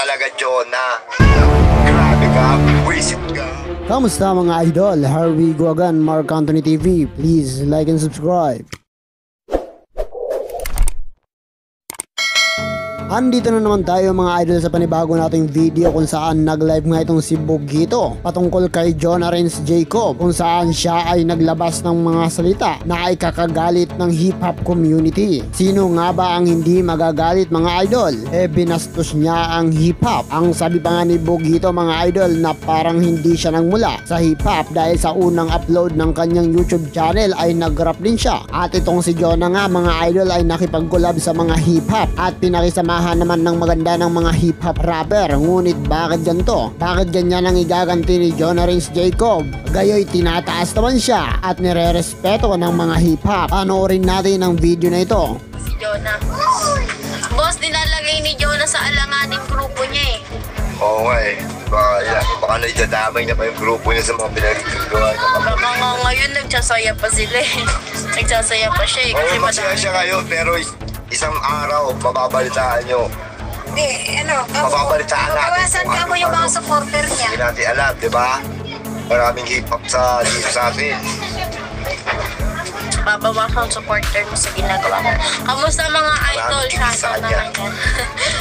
talaga, Jonah. Grabe ka, wisit ka. Kamusta mga idol? Here we go again, Mark Anthony TV. Please like and subscribe. Andito na naman tayo mga idol sa panibago nating video kung saan nag-live nga itong si Bugito patungkol kay Jonah Renz Jacob, kung saan siya ay naglabas ng mga salita na ay kakagalit ng hip-hop community. Sino nga ba ang hindi magagalit mga idol? Binastos niya ang hip-hop. Ang sabi pa nga ni Bugito mga idol na parang hindi siya nagmula sa hip-hop dahil sa unang upload ng kanyang YouTube channel ay nag-rap din siya. At itong si Jonah nga mga idol ay nakipag-collab sa mga hip-hop at pinakisama naman ng maganda ng mga hip-hop rapper. Ngunit bakit ganito? Bakit ganyan ang igaganti ni Jonah Renz Jacob? Gayoy tinataas naman siya at nire-respeto ng mga hip-hop. Panoorin natin ang video na ito. Si Jonah. Boss, dinalagay ni Jonah sa alanganing grupo niya eh. Oo nga eh. Baka naidadamay na pa yung grupo niya sa mga pinagagawa niya. Baka nga ngayon nagsasaya pa sila eh. Nagsasaya pa siya eh. Kasi Oo, masaya siya ngayon pero isang araw, mababalitaan nyo. Hindi, Mababalitaan natin. mabawasan ka mo yung mga supporter niya. Hindi natin alam, di ba? Maraming hip-hop dito sa atin. Babawasan ang supporter mo sa ginagawa mo. Kamusta mga idol? Shoutout naman yan.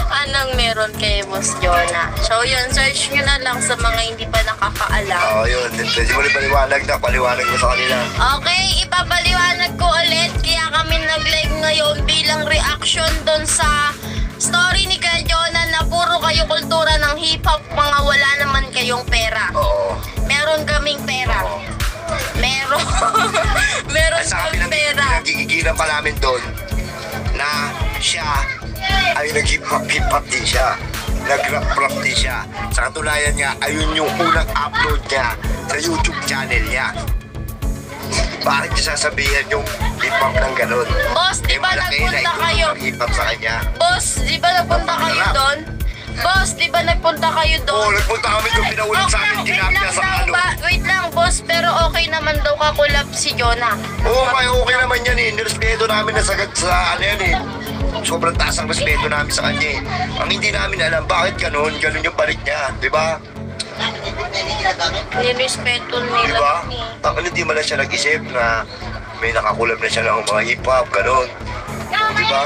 Anong meron kay Boss Jonah? So yun, search nyo na lang sa mga hindi pa nakakaalam. Oo, yun. Hindi mo paliwanag na. Paliwanag mo sa kanila. Okay, ipapaliwanag ko ulit. Kaya kami nag-live ngayon bilang reaction doon sa story ni Kuya Jonah na puro kayo kultura ng hip-hop, mga wala naman kayong pera. Oo. Meron kaming pera. Meron kaming pera. Nagigigilan pa namin doon na siya ay nag-hip-hop din siya. Nag-rap din siya. Sa katunayan niya, ayun yung unang upload niya sa YouTube channel niya. Bakit niya sasabihin yung hip-hop ng ganun? Boss, di ba nagpunta kayo? Hip-hop sa kanya. Boss, di ba nagpunta kayo doon? Boss, di ba nagpunta kayo doon? Oo, nagpunta kami doon. Pinaulit sa amin. Ginamit sa ano. Wait lang, boss. Pero okay naman daw kakulab si Jonah. Oo, okay naman yan eh. Nirespeto namin na sagad sa ano yan eh. Sobrang taas ang respeto namin sa kanya eh. Ang hindi namin alam, bakit ganun yung balik niya, di ba? Nirespeto nila. Di ba? Bakit hindi man lang siya nag-isip na may nakakulab na siya ng mga hip-hop, ganun. Di ba?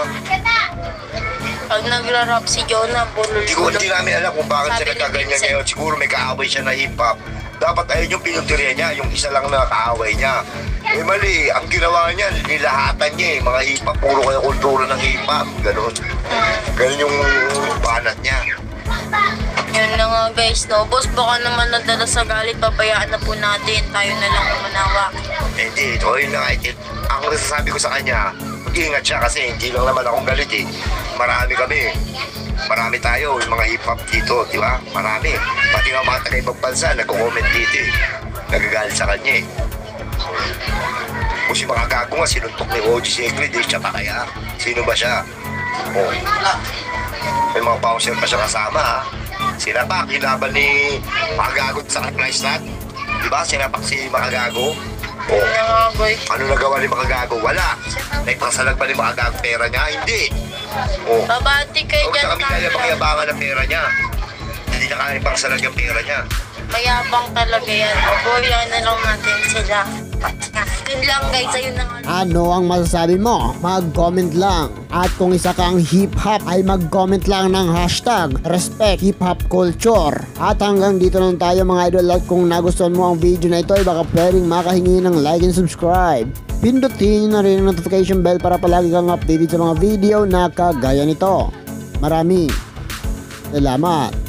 Pag nagra-rap si Jonah, Hindi namin alam kung bakit siya nagkaganyan ngayon. Siguro may kaaway siya na hip-hop. Dapat ayun yung pinuntirya niya, yung isa lang na kaaway niya. Mali, ang ginawa niya, nilahatan niya eh. Mga hip-hop, puro kayo kultura ng hip-hop, ganun. Ganun yung banat niya. Yun na nga guys, no? Boss, baka naman nadala sa galit, pabayaan na po natin. Tayo na lang umunawa. Hindi, ito yun na nga. Ang nasasabi ko sa kanya, mag-iingat siya kasi hindi lang naman akong galit eh. Marami kami. Marami tayo, yung mga hip-hop dito, di ba? Marami. Pati nga mga taga-ibang bansa, nagko-comment dito eh. Nagagalit sa kanya eh. Kung si mga gago nga, sinuntok ni OG Secret, eh, siya pa kaya? Sino ba siya? Oh. May mga bouncer pa siya kasama ha. Sinapak, ilaban ni Makagago sa Priceland. Diba? Sinapak si Makagago. Oh. Ano nagawa ni Makagago? Wala. Naipasalag pa ni Makagago pera niya? Hindi. Oh. Babati kayo dyan. Sa kami kaya pakiyabangan ng pera niya. Hindi niya kaya ipasalag yung pera niya. Mayabang talaga yan. Paboyan na lang natin sila. Yun lang guys, ayun na nga. Ano ang masasabi mo? Mag-comment lang. At kung isa kang hip-hop ay mag-comment lang ng hashtag respect hip-hop culture. At hanggang dito lang tayo mga idol. At kung nagustuhan mo ang video na ito ay baka pwedeng makahingi ng like and subscribe. Pindutin na rin ang notification bell para palagi kang updated sa mga video na kagaya nito. Maraming salamat.